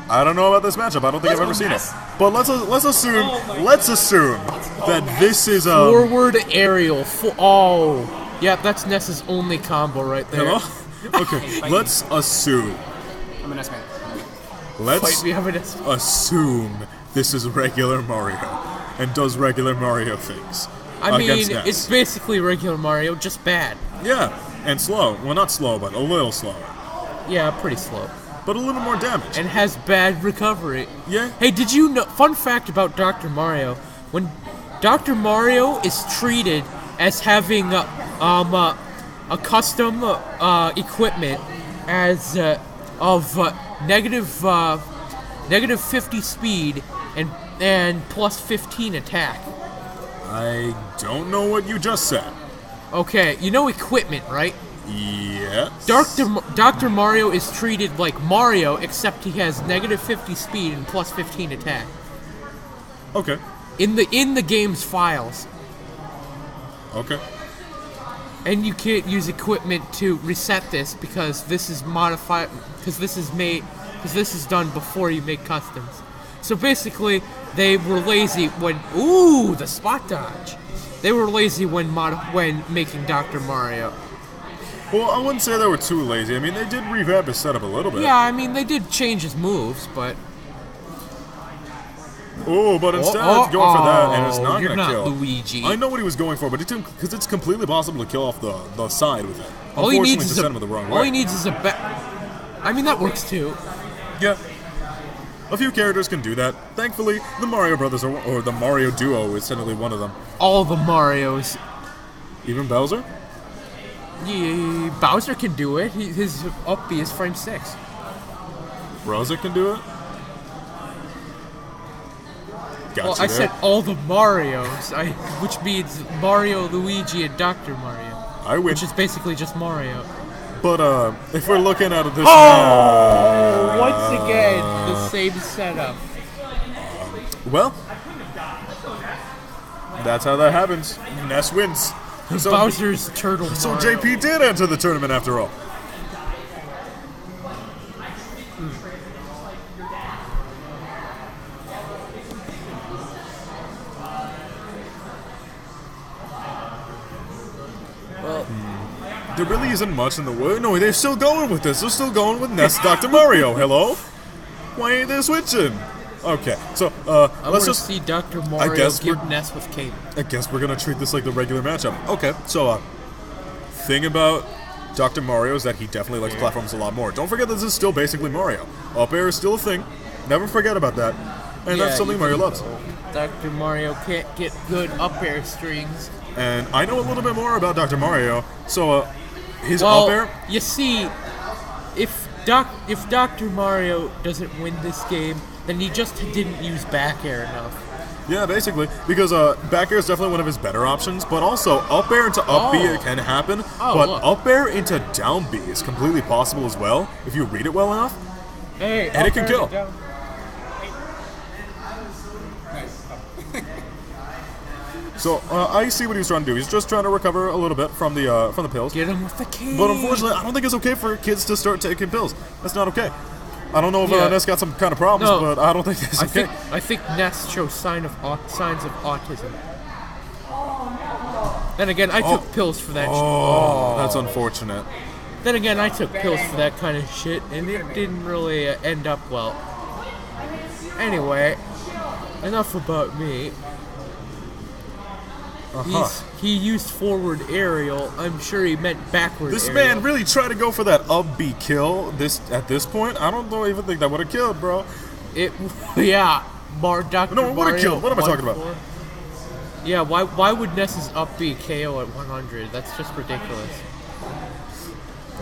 I don't know about this matchup. I don't think I've ever seen it. But let's assume that this is forward aerial. Yeah, that's Ness's only combo right there. Hello? Okay, let's assume. I'm a Ness man. Let's assume this is regular Mario and does regular Mario things. I mean, it's basically regular Mario, just bad. Yeah, and slow. Well, not slow, but a little slower. Yeah, pretty slow. But a little more damage. And has bad recovery. Yeah. Hey, did you know? Fun fact about Dr. Mario: when Dr. Mario is treated as having a custom equipment as of negative 50 speed and plus 15 attack. I don't know what you just said. Okay, you know equipment, right? Yes. Dr. Mario is treated like Mario, except he has negative 50 speed and plus 15 attack. Okay. In the game's files. Okay. And you can't use equipment to reset this because this is modified. Because this is done before you make customs. So basically, they were lazy when. Ooh, the spot dodge. They were lazy when making Dr. Mario. Well, I wouldn't say they were too lazy. I mean, they did revamp his setup a little bit. Yeah, I mean, they did change his moves, but... Oh, but instead it's going for that, and it's not going to kill. You're not Luigi. I know what he was going for, but because it's completely possible to kill off the side with it. All he needs is the wrong way. All he needs is a I mean, that works too. Yeah. A few characters can do that. Thankfully, the Mario Brothers or the Mario Duo is technically one of them. All the Marios. Even Bowser? Yeah, Bowser can do it. His up B is frame 6. Bowser can do it? Well, I said all the Marios, which means Mario, Luigi, and Dr. Mario. I win. Which is basically just Mario. But if we're looking at it this once again, the same setup. Well, that's how that happens. Ness wins. So, Bowser's turtle. So JP did enter the tournament after all. Well, there really isn't much in the way. No, they're still going with this. They're still going with Ness, Dr. Mario. Hello? Why ain't they switching? Okay, so let's just see Dr. Mario give Ness with Cape. I guess we're gonna treat this like the regular matchup. Okay, so thing about Dr. Mario is that he definitely likes platforms a lot more. Don't forget that this is still basically Mario. Up air is still a thing. Never forget about that. And that's something Mario loves. Dr. Mario can't get good up air strings. And I know a little bit more about Dr. Mario, so his up air. You see, if Dr. Mario doesn't win this game, then he just didn't use back air enough. Yeah, basically, because back air is definitely one of his better options, but also up air into up B it can happen, but up air into down B is completely possible as well, if you read it well enough, and it can kill. So I see what he was trying to do. He's just trying to recover a little bit from the pills. Get him with the key. But unfortunately, I don't think it's okay for kids to start taking pills. That's not okay. I don't know if Ness got some kind of problems, but I don't think it's okay. I think Ness shows signs of autism. Then again, I took pills for that shit. Oh, that's unfortunate. Then again, I took pills for that kind of shit, and it didn't really end up well. Anyway, enough about me. He used forward aerial. I'm sure he meant backward This aerial. man really tried to go for that up B kill at this point. I don't even think that would have killed, bro. Yeah. Dr. No, it would have killed. What am I talking about? Yeah, why would Ness's up B KO at 100? That's just ridiculous.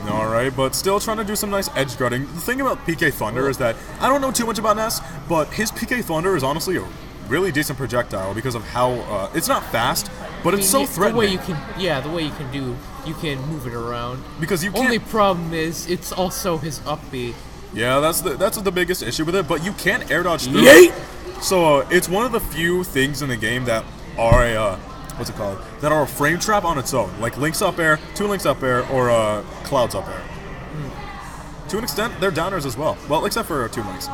Alright, but still trying to do some nice edge guarding. The thing about PK Thunder is that I don't know too much about Ness, but his PK Thunder is honestly a really decent projectile because of how it's not fast, but it's so threatening. The way you can move it around. Because you can't. Only problem is it's also his up B. Yeah, that's the biggest issue with it. But you can't air dodge through. Yeet! So it's one of the few things in the game that are a that are a frame trap on its own, like Link's up air, 2 Link's up air, or Cloud's up air. to an extent, they're downers as well. Well, except for Toon Links.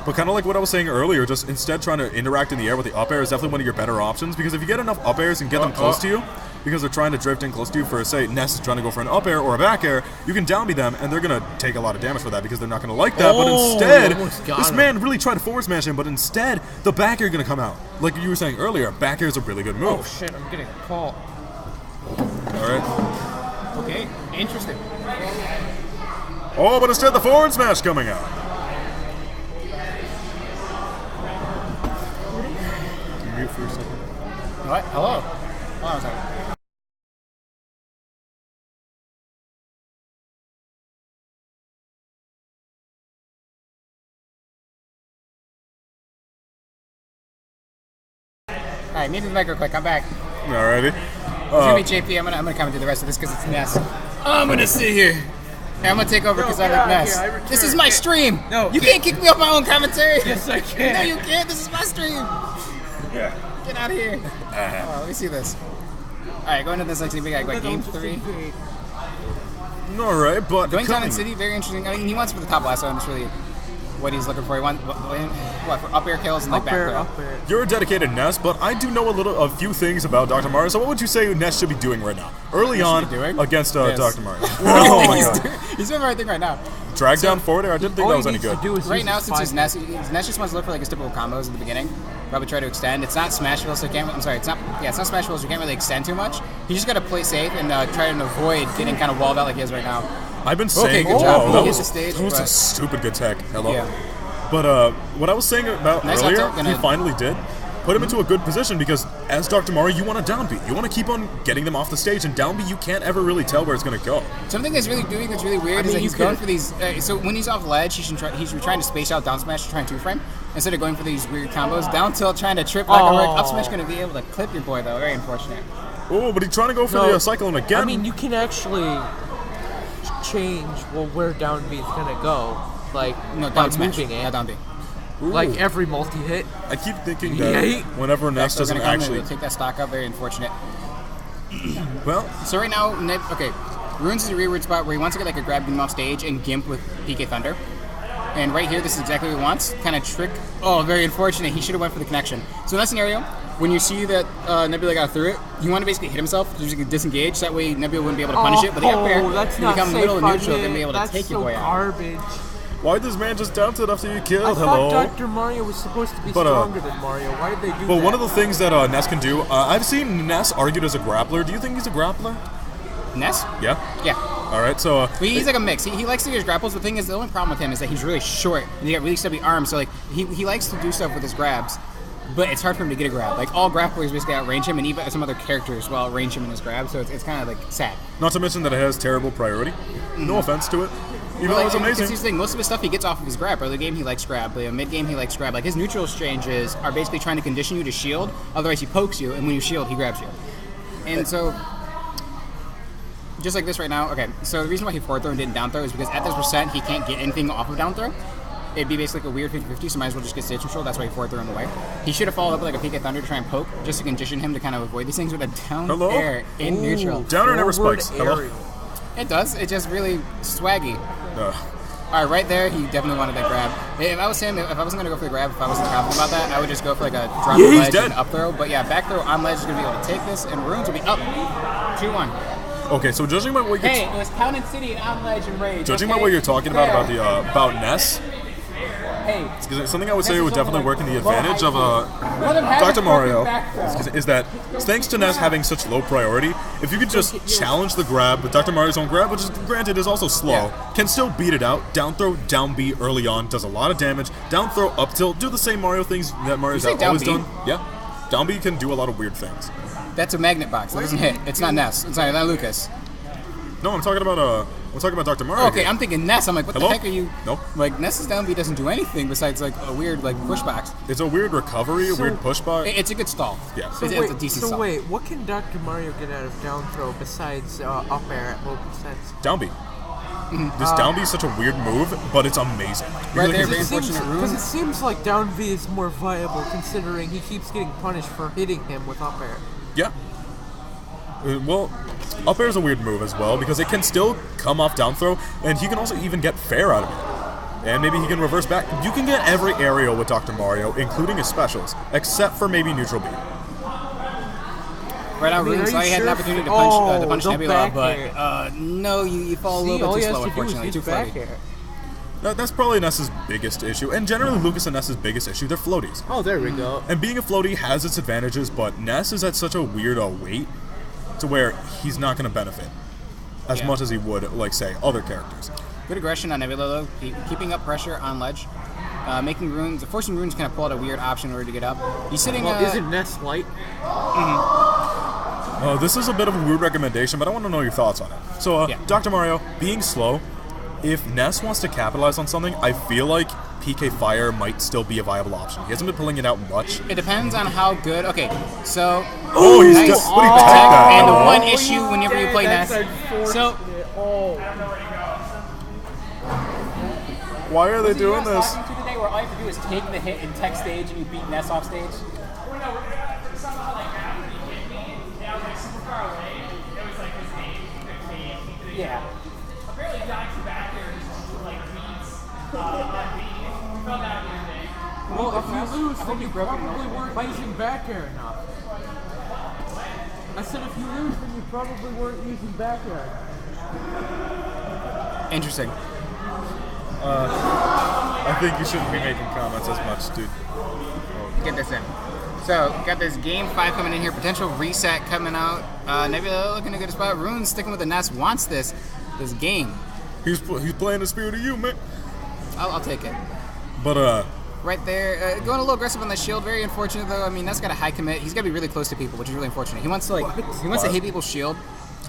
But kind of like what I was saying earlier, just instead trying to interact in the air with the up air is definitely one of your better options, because if you get enough up airs and get them close to you, because they're trying to drift in close to you for, say, Ness is trying to go for an up air or a back air, you can down B them, and they're going to take a lot of damage for that because they're not going to like that. But instead, this man really tried to forward smash him, but instead, the back air going to come out. Like you were saying earlier, back air is a really good move. Oh shit, I'm getting a call. Alright. Okay, interesting. Oh, but instead, the forward smash coming out. Mute for a second. What? Hello? Hold on a second. Alright, muted the mic real quick. I'm back. Alrighty. It's gonna be JP. I'm gonna come and do the rest of this because it's Ness. I'm gonna sit here. Hey, I'm gonna take over because I like Ness. This is my stream. No, you can't kick me off my own commentary. Yes, I can. No, you can't. This is my stream. Get out of here. Oh, let me see this. Alright, going to this next game. We got game 3. Alright, but Going down in City, very interesting. I mean, he wants for the top last, so that's really what he's looking for. He wants what for up air kills and like back throw. You're a dedicated Ness, but I do know a few things about Dr. Mario. So what would you say Ness should be doing right now? Early on against Dr. Mario. Oh my god. He's doing the right thing right now. Drag down forward air? I didn't think that was any good. Right now, since he's Ness just wants to look for like his typical combos at the beginning. Probably try to extend. It's not Smashville, so can't. I'm sorry, it's not Smashville, so you can't really extend too much. You just gotta play safe and try to avoid getting kind of walled out like he is right now. I've been saying, good job. that He was, hit the stage, that was a but- stupid good tech. Hello. Yeah. But what I was saying about Nice earlier, up tilt, he finally did put him into a good position because as Dr. Mario, you want to down B. You want to keep on getting them off the stage, and down B, you can't ever really tell where it's going to go. Something that's really weird is that he's going for these. So when he's off ledge, he's trying to space out down smash to try and 2-frame instead of going for these weird combos. Down tilt trying to trip like a wreck. Up smash going to be able to clip your boy though. Very unfortunate. Oh, but he's trying to go for the cyclone again. I mean, you can actually change where down B is gonna go, like No, by down smash. moving it. Yeah, down B. Like every multi-hit. I keep thinking that whenever Ness So we're doesn't gonna come actually... and take that stock up. Very unfortunate. Well, So right now, okay, Ruins is a rearward spot where he wants to get like a grab beam off stage and gimp with PK Thunder. And right here, this is exactly what he wants. Kind of trick. Oh, very unfortunate. He should have went for the connection. So in that scenario, when you see that Nebula got through it, you want to basically hit himself, just disengage. That way Nebula wouldn't be able to punish it. But the up air, that's you not become safe middle on neutral, him. then be able to That's take your so boy out. garbage. why did this man just down tilt after you I killed? thought Hello? Dr. Mario was supposed to be stronger than Mario. Why did they do that? But one of the things that Ness can do, I've seen Ness argued as a grappler. Do you think he's a grappler? Ness? Yeah? Yeah. Alright, so... He's like a mix. He likes to get his grapples. The thing is, the only problem with him is that he's really short and he got really stubby arms. So like he likes to do stuff with his grabs, but it's hard for him to get a grab. Like all grapplers basically outrange him, and even some other characters will outrange him in his grab. So it's kind of like sad. Not to mention that it has terrible priority. No offense to it. Even though Like, it's because amazing. he's saying most of his stuff he gets off of his grab. Early game he likes grab, but mid game he likes grab. Like his neutral exchanges are basically trying to condition you to shield. Otherwise he pokes you, and when you shield, he grabs you. And so, just like this right now. Okay, so the reason why he forward throw and didn't down throw is because at this percent he can't get anything off of down throw. It'd be basically like a weird 50-50, so might as well just get stage control. That's why he forward throw in the way. He should have followed up with like a PK Thunder to try and poke, just to condition him to kind of avoid these things with a down air in neutral. Downer never Forward spikes. Hello? aerial. It does. It's just really swaggy. Uh, All right, right there, he definitely wanted that grab. If I was him, if I wasn't gonna go for the grab, if I wasn't confident about that, I would just go for like a drop Yeah, he's ledge dead. and up throw. But yeah, back throw on ledge is gonna be able to take this, and Runes will be up 2-1. okay, so judging by what you're... Hey, it was Pound and City and on ledge and rage. Judging okay? by what you're talking about Fair. about Ness, Hey, something I would say Ness would is definitely over work in the like advantage of low Let him have Dr. his Mario back throw. is that thanks to Ness having such low priority, if you could just challenge the grab with Dr. Mario's own grab, which is granted is also slow, Yeah. can still beat it out. Down throw, down B early on does a lot of damage. Down throw, up tilt, do the same Mario things that Mario's You say down always B? done. Yeah. Down B can do a lot of weird things. That's a magnet box. That doesn't hit. It's not Ness. It's not Lucas. No, I'm talking about Dr. Mario. Okay, here. I'm thinking Ness. I'm like, what Hello? the heck are you? Nope. Like Ness's down B doesn't do anything besides like a weird like push box. It's a weird recovery, a weird push by. It's a good stall. Yeah. It's a decent stall. wait, what can Dr. Mario get out of down throw besides up air at low percents? Down B. This down B is such a weird move, but it's amazing. Right there, Because very it's- unfortunate Because rune. it seems like down V is more viable considering he keeps getting punished for hitting him with up air. Yeah. Well, up air is a weird move as well because it can still come off down throw, and he can also even get fair out of it. And maybe he can reverse back. You can get every aerial with Dr. Mario, including his specials, except for maybe neutral B. Right now, Runes, I had an opportunity to punch Nebula, but no, you fall a little bit too slow, unfortunately. Too floaty. That's probably Ness's biggest issue, and generally Lucas and Ness's biggest issue, they're floaties. Oh, there we go. And being a floaty has its advantages, but Ness is at such a weird weight to where he's not going to benefit as much as he would, like, say, other characters. Good aggression on Nebula, though, keeping up pressure on ledge. Making Runes, forcing Runes kind of pull out a weird option in order to get up. He's sitting. Well, isn't Ness light? This is a bit of a weird recommendation, but I want to know your thoughts on it. So, Dr. Mario, being slow, if Ness wants to capitalize on something, I feel like PK Fire might still be a viable option. He hasn't been pulling it out much. It depends on how good. Okay, so. Oh, he's nice. What he that? And the one issue whenever you play Ness. So. Why are they doing this? Talking to today where all you have to do is take the hit in tech stage and you beat Ness off stage? Yeah. Apparently Doc's back there just like beats Well, if you lose, then you probably weren't using back air enough. I said if you lose, then you probably weren't using back air. Interesting. I think you shouldn't be making comments as much, dude. Get this in. So, got this game 5 coming in here. Potential reset coming out. Nebula looking in a good spot. Runes sticking with the Ness wants this game. He's playing the spirit of you, man. I'll take it. But right there, going a little aggressive on the shield. Very unfortunate though. I mean, that's got a high commit. He's got to be really close to people, which is really unfortunate. He wants to to hit people's shield.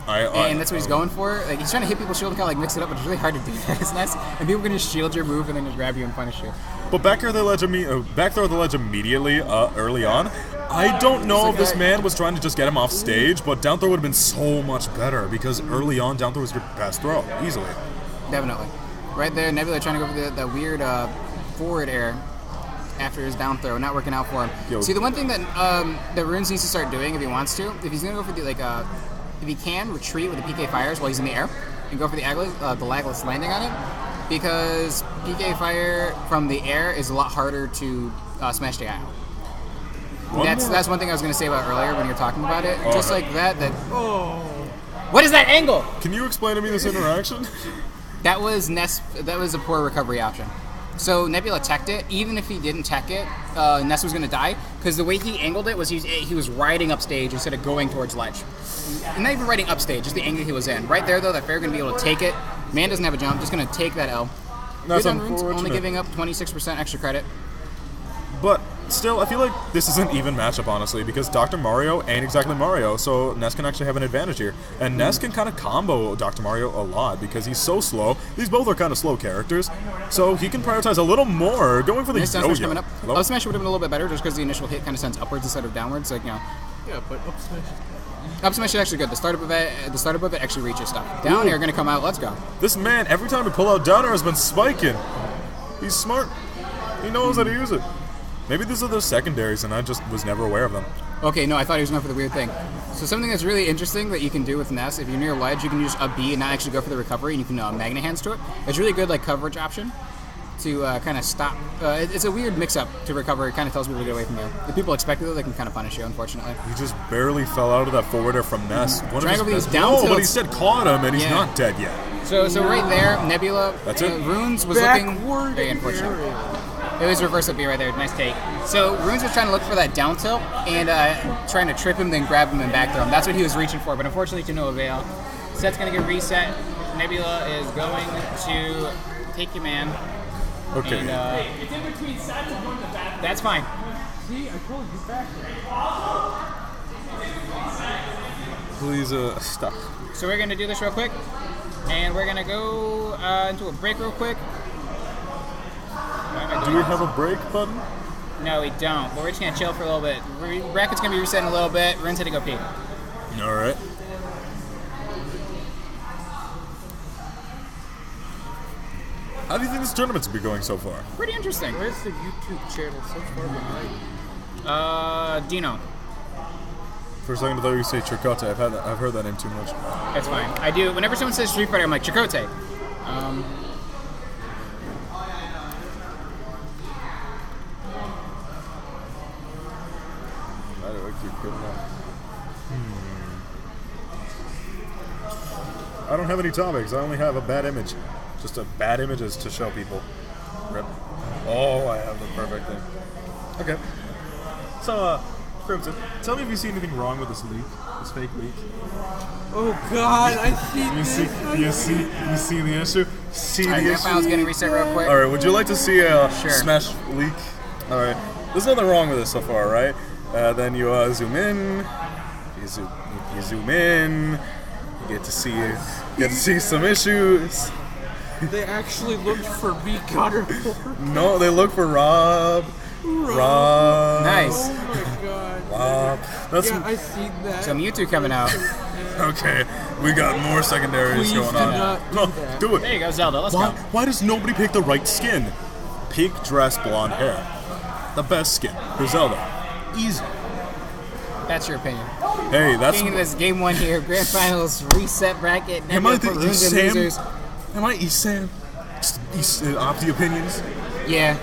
And that's what he's going for. Like, he's trying to hit people's shield and kind of like mix it up, but it's really hard to do that. It's Ness, and people can just shield your move and then just grab you and punish you. But back throw the ledge immediately early on. I don't know if this man was trying to just get him off stage, but down throw would have been so much better because early on down throw was your best throw, easily. Definitely. Right there, Nebula trying to go for that weird forward air after his down throw, not working out for him. Yo. See, the one thing that that Runes needs to start doing if he wants to, if he's gonna go for the if he can retreat with the PK Fires while he's in the air and go for the lagless landing on it, because PK Fire from the air is a lot harder to smash the IO. That's one thing I was going to say about earlier when you were talking about it. Just like that. What is that angle? Can you explain to me this interaction? That was Ness. That was a poor recovery option. So Nebula teched it. Even if he didn't tech it, Ness was going to die because the way he angled it was he was riding up stage instead of going towards ledge. And not even riding up stage, just the angle he was in. Right there, though, that fair going to be able to take it. Man doesn't have a jump, just going to take that L. That's Good on Runes, unfortunate. only giving up 26% extra credit. But still, I feel like this is an even matchup, honestly, because Dr. Mario ain't exactly Mario, so Ness can actually have an advantage here. And Ness can kind of combo Dr. Mario a lot because he's so slow. These both are kind of slow characters, so he can prioritize a little more, going for the Nice down smash coming yo-yo. up. Up smash would have been a little bit better just because the initial hit kind of sends upwards instead of downwards. Like, Yeah, but up smash. Up smash is actually good. The startup of it actually reaches stuff. Down air going to come out. Let's go. This man, every time we pull out down air, has been spiking. He's smart. He knows how to use it. Maybe these are those secondaries, and I just was never aware of them. Okay, no, I thought he was going for the weird thing. So something that's really interesting that you can do with Ness, if you're near ledge, you can use up B and not actually go for the recovery, and you can Magna Hands to it. It's a really good coverage option to kind of stop. It's a weird mix-up to recover. It kind of tells people to get away from you. If people expect it, they can kind of punish you, unfortunately. He just barely fell out of that forward air from Ness. Trying to go for these down tilts. But he said caught him, and he's not dead yet. So right there, Nebula. That's it. Runes was looking very unfortunate. It was reverse up B right there. Nice take. So Runes was trying to look for that down tilt and trying to trip him, then grab him and back throw him. That's what he was reaching for, but unfortunately to no avail. Set's going to get reset. Nebula is going to take your man. Okay. And, it's in between sets and going to the back. that's fine. See, I told you back there. Please, stop. So we're going to do this real quick, and we're going to go into a break real quick. Do we have a break button? No, we don't, but we're just going to chill for a little bit. Bracket's going to be resetting a little bit. Runes had to go pee. All right. How do you think this tournament's been going so far? Pretty interesting. Where's the YouTube channel so far behind? Dino. For a second, I thought you say Chakotay. I've heard that name too much. That's fine. I do. Whenever someone says Street Fighter, I'm like Chakotay. I don't have any topics. I only have a bad image. Just a bad images to show people. Rip. Oh, I have the perfect thing. Okay. So, Crimson, tell me if you see anything wrong with this leak, this fake leak. Oh God, I see You see the issue? See Alright, the that issue? file's getting reset real quick. All right. Would you like to see a Sure. Smash leak? All right. There's nothing wrong with this so far, right? Then you zoom in. You zoom in. You get to see some issues. They actually looked for me, Gutter. No, they look for Rob. Nice. Oh my God. Rob. That's Yeah, I seen that. So Mewtwo coming out. okay. We got more secondaries Please going do on. not do No, that. do There it. you go, Zelda. Let's Why, go. why does nobody pick the right skin? Pink dress, blonde hair. The best skin for Zelda. Easy. That's your opinion. Hey, that's. Speaking of this game 1 here, Grand Finals reset bracket. Am I Nebula the for Runes and Sam? Losers. Am I Sam? Opti opinions? Yeah.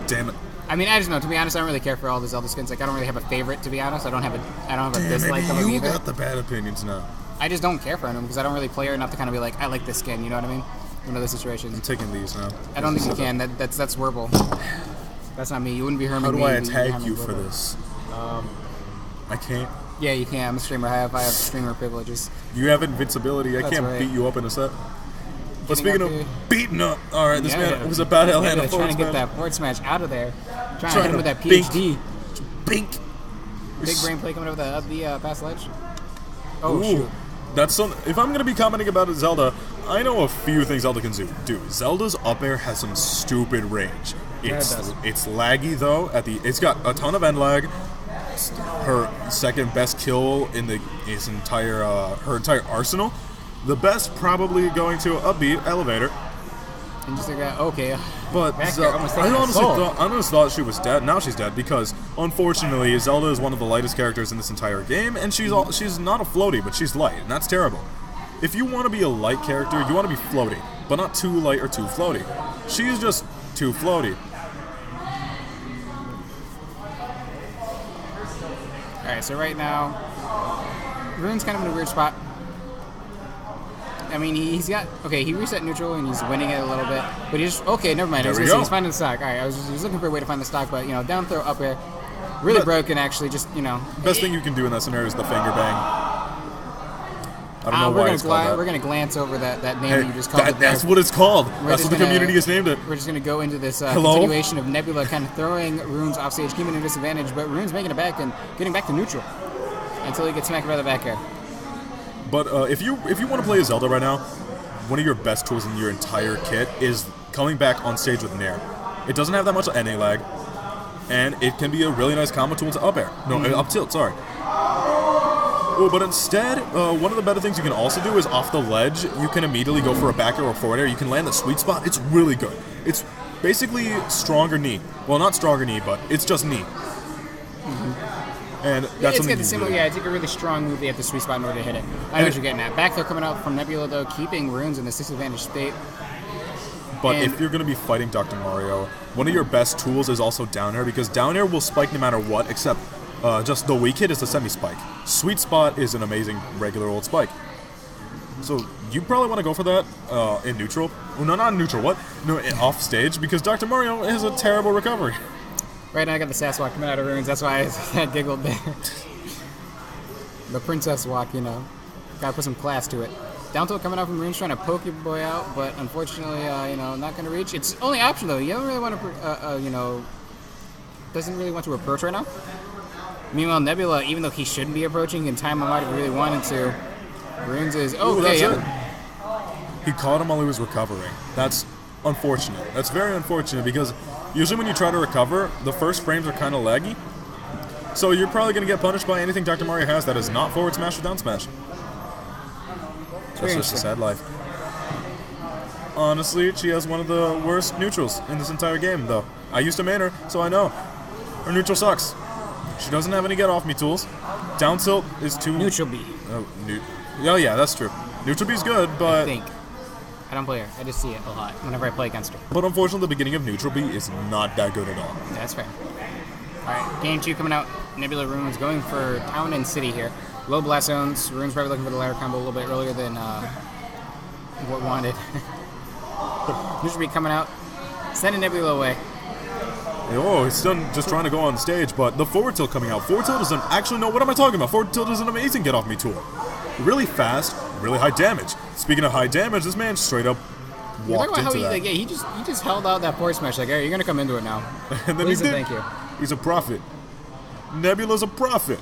Damn it. I mean, I just know. To be honest, I don't really care for all the Zelda skins. Like, I don't really have a favorite. To be honest, I don't have a Damn, dislike of maybe them you either. got the bad opinions now. I just don't care for them because I don't really play her enough to kind of be like, I like this skin. You know what I mean? One of those situations. I'm taking these now. I don't think you can. That's Wurble. That's not me. You wouldn't be Herman. How do me, I but you'd be tag Herman you for Wurble. this? I can't. Yeah, you can. I'm a streamer. I have streamer privileges. You have invincibility. I That's can't right. beat you up in a set. But Getting speaking up of here. beating up, all right, this Yeah, man was a bad hell hand yeah, of trying to forward get smash. that forward smash out of there. Trying to Trying hit him to with that bink. PhD. Bink. Big brain play coming over the past ledge. Oh, Ooh, shoot. that's some. If I'm gonna be commenting about Zelda, I know a few things Zelda can do. Zelda's up air has some stupid range. Yeah, it does. It's laggy though. It's got a ton of end lag. Her second best kill in her entire arsenal. The best probably going to upbeat elevator. And just like that. Okay. But Back there, almost I taking my soul. honestly thought she was dead. Now she's dead because unfortunately Zelda is one of the lightest characters in this entire game, and she's not a floaty, but she's light, and that's terrible. If you want to be a light character, you want to be floaty, but not too light or too floaty. She's just too floaty. All right. So right now, Rune's kind of in a weird spot. I mean, he reset neutral and he's winning it a little bit, but he's okay. Never mind. I was There we gonna say go. he's finding the stock. All right, I was looking for a way to find the stock, but down throw up air, really But- broken actually. Just Best thing you can do in that scenario is the finger bang. I don't know we're why gonna it's called that. we're gonna glance over that name Hey, that you just called it. that's there. what it's called. We're That's just what the gonna- community has named it. We're just gonna go into this Hello? continuation of Nebula kind of throwing Runes off stage, keeping him at a disadvantage, but Rune's making it back and getting back to neutral until he gets smacked by the back air. But if you want to play Zelda right now, one of your best tools in your entire kit is coming back on stage with Nair. It doesn't have that much NA lag, and it can be a really nice combo tool to up air. No, up tilt, sorry. Oh, but instead, one of the better things you can also do is off the ledge, you can immediately go for a back air or forward air. You can land the sweet spot. It's really good. It's basically stronger knee. Well, not stronger knee, but it's just knee. And that's It's something got the you similar, really- yeah, it's like a really strong move. They have the sweet spot in order to hit it. I know what you're getting at. Back throw coming out from Nebula, though, keeping Runes in the disadvantaged state. But And- if you're going to be fighting Dr. Mario, one of your best tools is also down air, because down air will spike no matter what, except just the weak hit is a semi-spike. Sweet spot is an amazing regular old spike. So you probably want to go for that in neutral. Well, no, not in neutral. What? No, off stage, because Dr. Mario has a terrible recovery. Right now, I got the sass walk coming out of Runes. That's why I giggled there. The princess walk, gotta put some class to it. Down tilt coming out from Runes, trying to poke your boy out, but unfortunately, not gonna reach. It's only option though. You don't really want to, doesn't really want to approach right now. Meanwhile, Nebula, even though he shouldn't be approaching in time, I might have really wanted to. Runes is Ooh, okay. that's Yeah. it. He caught him while he was recovering. That's unfortunate. That's very unfortunate, because usually when you try to recover, the first frames are kind of laggy. So you're probably going to get punished by anything Dr. Mario has that is not forward smash or down smash. That's just a sad life. Honestly, she has one of the worst neutrals in this entire game, though. I used to main her, so I know. Her neutral sucks. She doesn't have any get-off-me tools. Down tilt is too... Neutral B, Oh, yeah, that's true. Neutral B's good, I but... think. I don't play her. I just see it a lot whenever I play against her. But unfortunately, the beginning of Neutral B is not that good at all. Yeah, that's fair. Alright, game 2 coming out. Nebula Runes going for Town and City here. Low blast zones. Runes probably looking for the ladder combo a little bit earlier than what wanted. Neutral B coming out. Sending Nebula away. Oh, he's still just trying to go on stage, but the forward tilt coming out. Forward tilt is an... Actually, no, what am I talking about? Forward tilt is an amazing get-off-me tool. Really fast, really high damage. Speaking of high damage, this man straight up walked into that. Like, yeah, he just held out that force smash. Like, hey, you're gonna come into it now. And then Please he and did. thank you. He's a prophet. Nebula's a prophet.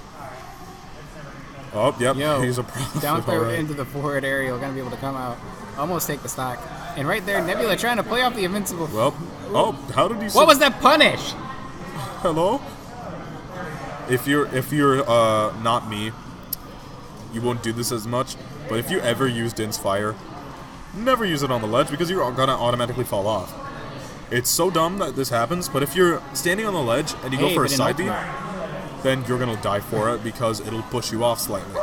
Oh, yep, Yo, he's a prophet. down throw alright. into the forward area. We're gonna be able to come out. Almost take the stock. And right there, Nebula trying to play off the invincible. Well, oh, how did he... What was that punish? Hello? If you're not me, you won't do this as much. But if you ever use Din's Fire, never use it on the ledge because you're gonna automatically fall off. It's so dumb that this happens, but if you're standing on the ledge and you go for a side B, then you're gonna die for it because it'll push you off slightly.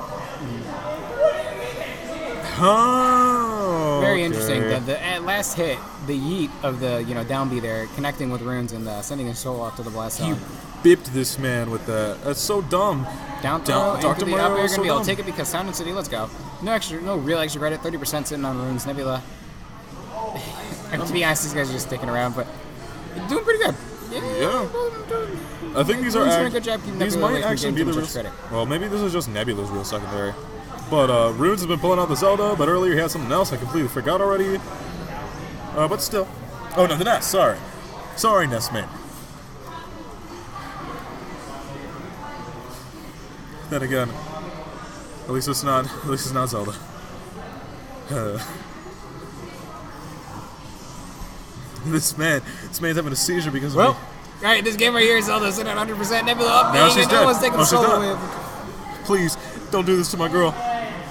Oh, Very interesting. The last hit, the yeet of the down B there, connecting with runes and sending his soul off to the blast You zone. bipped this man with that. That's so dumb. Down throw into Dr. the Mario up air, is gonna so be able dumb. to take it because Sound and City. Let's go. No real extra credit. 30% sitting on runes. Nebula. And to be honest, these guys are just sticking around, but doing pretty good. Yeah. I think these are Runes doing a good job keeping these Nebula might away from actually be getting the too real. much credit. Well, maybe this is just Nebula's real secondary. But Runes has been pulling out the Zelda, but earlier he had something else I completely forgot already. But still. Oh no, the Ness. Sorry, Ness man. Then again, at least it's not Zelda. This man's having a seizure because of Well, me. alright, this game right here is Zelda sitting at 100%. Nebula up Now being, she's and dead. no one's taking Oh, the she's solo dead. wave. Please, don't do this to my girl.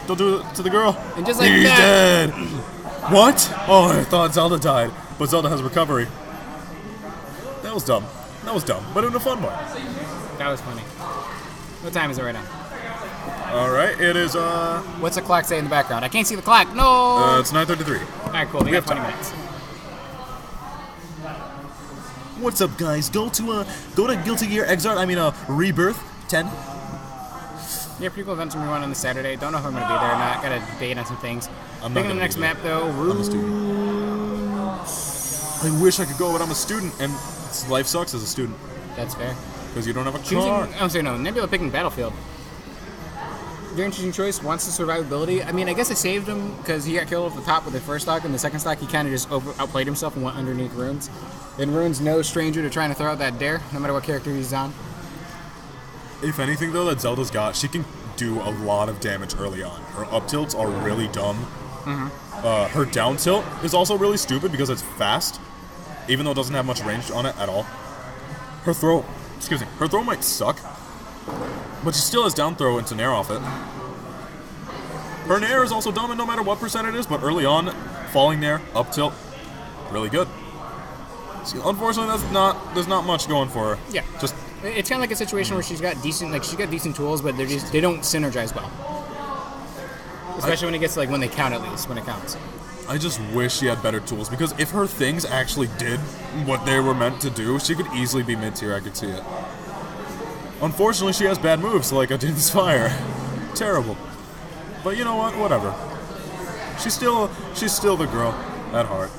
Don't do it to the girl. And just like He's that- dead. What? Oh, I thought Zelda died, but Zelda has recovery. That was dumb. But in a fun way. That was funny. What time is it right now? All right, it is. What's the clock say in the background? I can't see the clock. No. It's 9:33. Alright, cool. We got have 20 time. minutes. What's up, guys? Go to Guilty Gear Rebirth 10. Yeah, pretty cool events from everyone on this Saturday. Don't know if I'm going to be there or not. Got to debate on some things. I'm not Picking the gonna next be there. map, though. I'm a student. I wish I could go, but I'm a student, and life sucks as a student That's fair. because you don't have a Choosing, car. I'm sorry, no. Nebula picking Battlefield. Very interesting choice. Wants the survivability. I mean, I guess I saved him because he got killed at the top with the first stock, and the second stock he kind of just outplayed himself and went underneath Runes. And Rune's no stranger to trying to throw out that dare, no matter what character he's on. If anything, though, that Zelda's got, she can do a lot of damage early on. Her up tilts are really dumb. Her down tilt is also really stupid because it's fast, even though it doesn't have much range on it at all. Her throw might suck, but she still has down throw into nair off it. Her nair is also dumb, and no matter what percent it is, but early on, falling nair, up tilt, really good. So, unfortunately, there's not much going for her. Yeah. Just It's kind of like a situation where she's got decent tools, but they don't synergize well. Especially when it gets to when they count, at least when it counts. I just wish she had better tools, because if her things actually did what they were meant to do, she could easily be mid-tier, I could see it. Unfortunately, she has bad moves, like a Din's Fire. Terrible. But you know what? Whatever. She's still the girl at heart.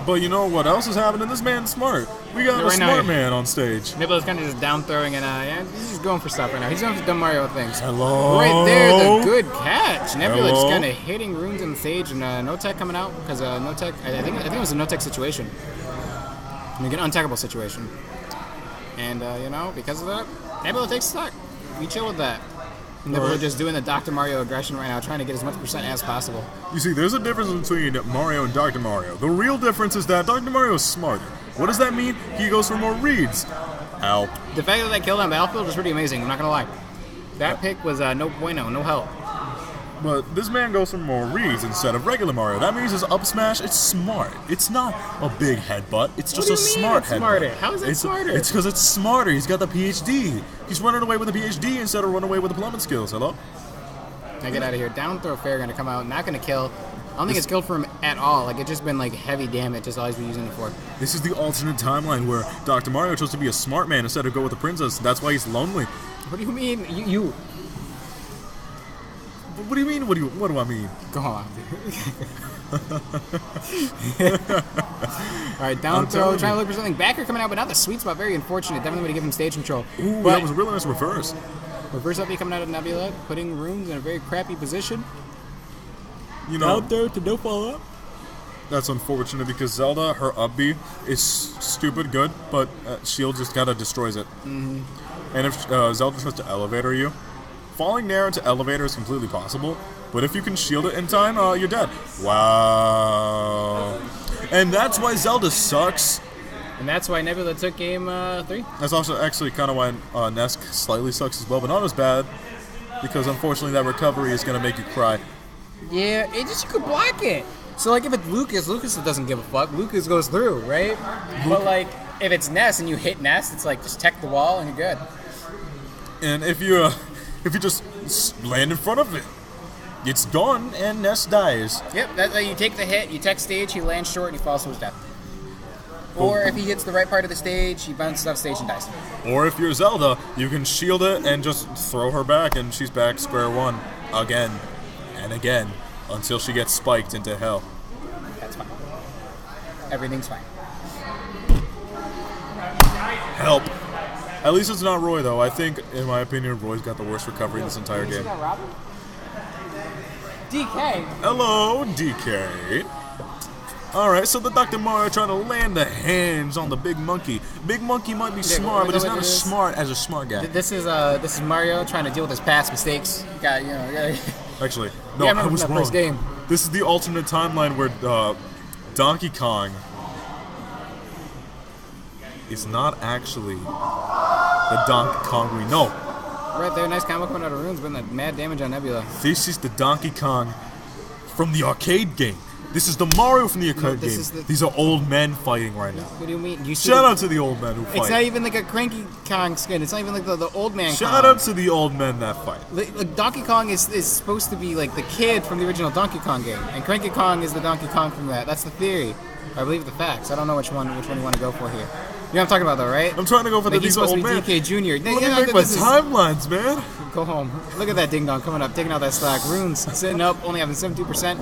But you know what else is happening? This man's smart. We got a Right now, smart man on stage. Nebula's kind of just down throwing and he's just going for stuff right now. He's going for dumb Mario things. Hello? Right there, the good catch. Nebula just Hello? kind of hitting runes on the stage, and no tech coming out because no tech. I think it was a no tech situation, like an untackable situation. And because of that, Nebula takes stock. We chill with that. Nebula Alright. just doing the Dr. Mario aggression right now, trying to get as much percent as possible. You see, there's a difference between Mario and Dr. Mario. The real difference is that Dr. Mario is smarter. What does that mean? He goes for more reads. Ow. The fact that kill on Battlefield was pretty amazing. I'm not gonna lie. That pick was no bueno, no help. But this man goes for more reads instead of regular Mario. That means his up smash, it's smart. It's not a big headbutt. It's just a smart headbutt. Smarter? How is it smarter? It's because it's smarter. He's got the PhD. He's running away with the PhD instead of running away with the plumbing skills. Hello? Now get out of here. Down throw fair going to come out. Not going to kill. I don't think it's killed for him at all. Like, it's just been, like, heavy damage. That's all he's been using it for. This is the alternate timeline where Dr. Mario chose to be a smart man instead of go with the princess. That's why he's lonely. What do you mean? You. What do you mean? What do I mean? Go on. Alright, down throw. Trying to look for something. Backer coming out, but not the sweet spot. Very unfortunate. Definitely would have given him stage control. Ooh, but that was a really nice reverse. Reverse up B coming out of Nebula, putting Runes in a very crappy position. You know, Down throw to no follow up. That's unfortunate because Zelda, her up B is stupid good, but Shield just kind of destroys it. Mm-hmm. And if Zelda tries to elevator you, falling there into elevator is completely possible, but if you can shield it in time, you're dead. Wow. And that's why Zelda sucks. And that's why Nebula took game 3. That's also actually kind of why Ness slightly sucks as well, but not as bad, because unfortunately that recovery is going to make you cry. Yeah, it just, you could block it. So, like, if it's Lucas doesn't give a fuck. Lucas goes through, right? But, like, if it's Ness and you hit Ness, it's like, just tech the wall and you're good. And if you just land in front of it, it's gone and Ness dies. Yep, you take the hit, you tech stage, he lands short and he falls to his death. Or if he hits the right part of the stage, he bounces off stage and dies. Or if you're Zelda, you can shield it and just throw her back and she's back square one again and again until she gets spiked into hell. That's fine. Everything's fine. Help. At least it's not Roy, though. I think, in my opinion, Roy's got the worst recovery in this entire game. DK. Hello, DK. Alright, so the Dr. Mario trying to land the hands on the big monkey. Big monkey might be smart, but he's not as smart as a smart guy. This is Mario trying to deal with his past mistakes. Actually, no, yeah, I was wrong. First game. This is the alternate timeline where Donkey Kong is not actually the Donkey Kong we know. Right there, nice combo coming out of Runes, putting that mad damage on Nebula. This is the Donkey Kong from the arcade game. This is the Mario from the arcade game. These are old men fighting right now. What do you mean? Shout out to the old men who fight. It's not even like a Cranky Kong skin. It's not even like the old man Shout out to the old men that fight. Like Donkey Kong is supposed to be like the kid from the original Donkey Kong game. And Cranky Kong is the Donkey Kong from that. That's the theory. I believe the facts. I don't know which one you want to go for here. You know what I'm talking about, though, right? I'm trying to go for these old men. DK Jr. Let me make my timelines, man. Go home. Look at that ding dong coming up, taking out that stock. Runes sitting up, only having 72%.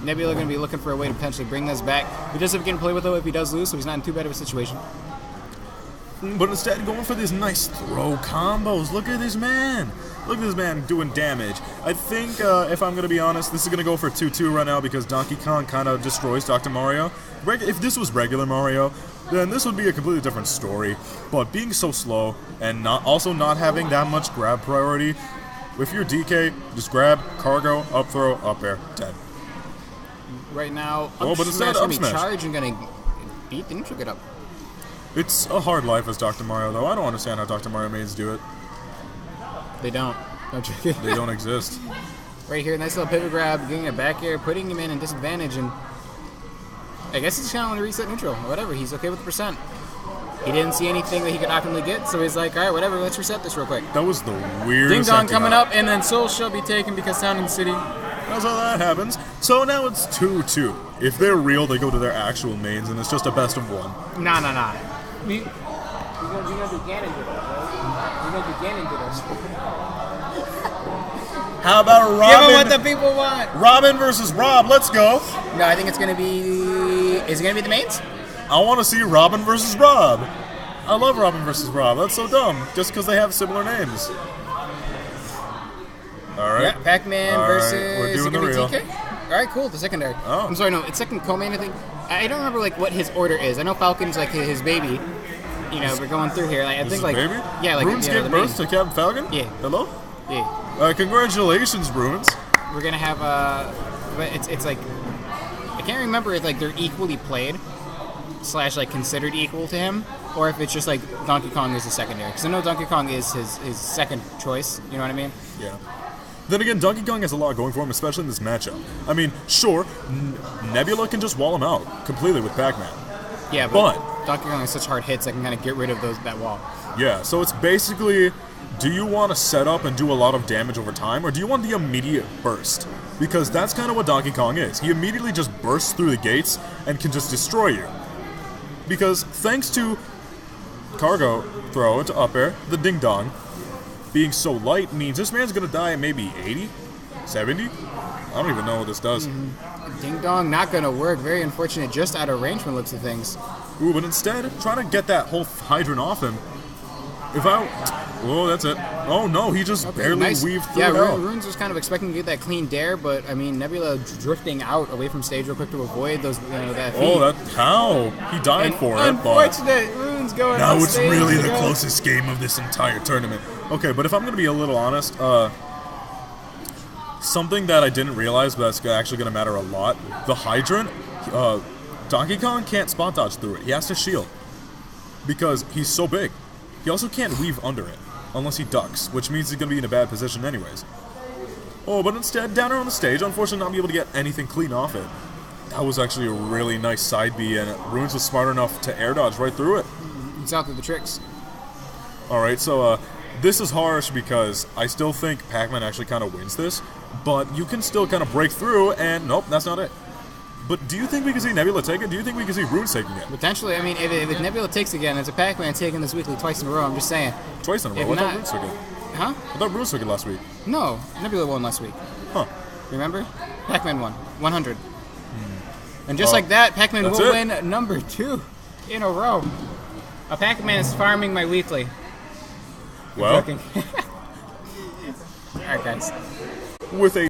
Nebula going to be looking for a way to potentially bring this back. He does have a game to play with, though, if he does lose, so he's not in too bad of a situation. But instead, going for these nice throw combos. Look at this man. Look at this man doing damage. I think, if I'm going to be honest, this is going to go for 2-2 right now because Donkey Kong kind of destroys Dr. Mario. If this was regular Mario, then this would be a completely different story. But being so slow and also not having that much grab priority, if you're DK, just grab, cargo, up throw, up air, dead. Right now, but instead going to be smash. charged and going to beat the neutral get up. It's a hard life as Dr. Mario, though. I don't understand how Dr. Mario mains do it. They don't. They don't exist. Right here, nice little pivot grab, getting it back air, putting him in disadvantage, and I guess he's kind of want to reset neutral or whatever. He's okay with the percent. He didn't see anything that he could optimally get, so he's like, all right, whatever, let's reset this real quick. That was the weirdest. Ding dong coming up, and then Soul shall be taken because Sound and City. That's how that happens. So now it's 2-2. If they're real, they go to their actual mains, and it's just a best of one. Nah. You're gonna do Ganon with us, right? You're gonna do Ganon with us. How about Robin? Give them what the people want. Robin versus Rob. Let's go. No, I think it's gonna be. Is it gonna be the mains? I want to see Robin versus Rob. I love Robin versus Rob. That's so dumb. Just because they have similar names. All right. Yeah, Pac-Man versus. We're doing the real. DK? All right, cool. The secondary. Oh. I'm sorry, no, it's second co-main. I think. I don't remember like what his order is. I know Falcon's like his baby. You know, we're going through here. Like, I think like baby? yeah, like RuneScape burst to Captain Falcon. Yeah. Hello. Yeah. Congratulations, Runes. We're gonna have but it's like I can't remember if like they're equally played / like considered equal to him, or if it's just like Donkey Kong is the secondary. Because I know Donkey Kong is his second choice. You know what I mean? Yeah. Then again, Donkey Kong has a lot going for him, especially in this matchup. I mean, sure, Nebula can just wall him out completely with Pac-Man. Yeah, but Donkey Kong has such hard hits that can kind of get rid of that wall. Yeah, so it's basically, do you want to set up and do a lot of damage over time, or do you want the immediate burst? Because that's kind of what Donkey Kong is. He immediately just bursts through the gates and can just destroy you. Because thanks to cargo throw into up air, the ding dong, being so light means this man's gonna die at maybe 80, 70? I don't even know what this does. Ding dong, not gonna work. Very unfortunate, just out of range from the looks of things. Ooh, but instead, trying to get that whole hydrant off him. Oh, that's it. Oh no, he just barely weaved through it out. Runes was kind of expecting to get that clean dare, but I mean, Nebula drifting out away from stage real quick to avoid those that feat. Oh, how? He died for it, but unfortunate, Runes going now on it's stage really to the go. closest game of this entire tournament. Okay, but if I'm gonna be a little honest, something that I didn't realize, but that's actually gonna matter a lot. The hydrant, Donkey Kong can't spot dodge through it. He has to shield because he's so big. He also can't weave under it unless he ducks, which means he's gonna be in a bad position anyways. Oh, but instead, down around the stage, unfortunately not be able to get anything clean off it. That was actually a really nice side B, and Runes was smart enough to air dodge right through it. It's out through the tricks. Alright, so this is harsh because I still think Pac-Man actually kind of wins this, but you can still kind of break through, and nope, that's not it. But do you think we can see Nebula take it? Do you think we can see Runes taking it? Potentially, I mean, if Nebula takes again, it's a Pac-Man taking this weekly twice in a row. I'm just saying. Twice in a row? If I thought not- Runes took it. Huh? I thought Runes took it last week. No, Nebula won last week. Huh. Remember? Pac-Man won. 100. And just like that, Pac-Man that's will it. win number 2 in a row. A Pac-Man is farming my weekly. Well, Joking. Alright, guys. with a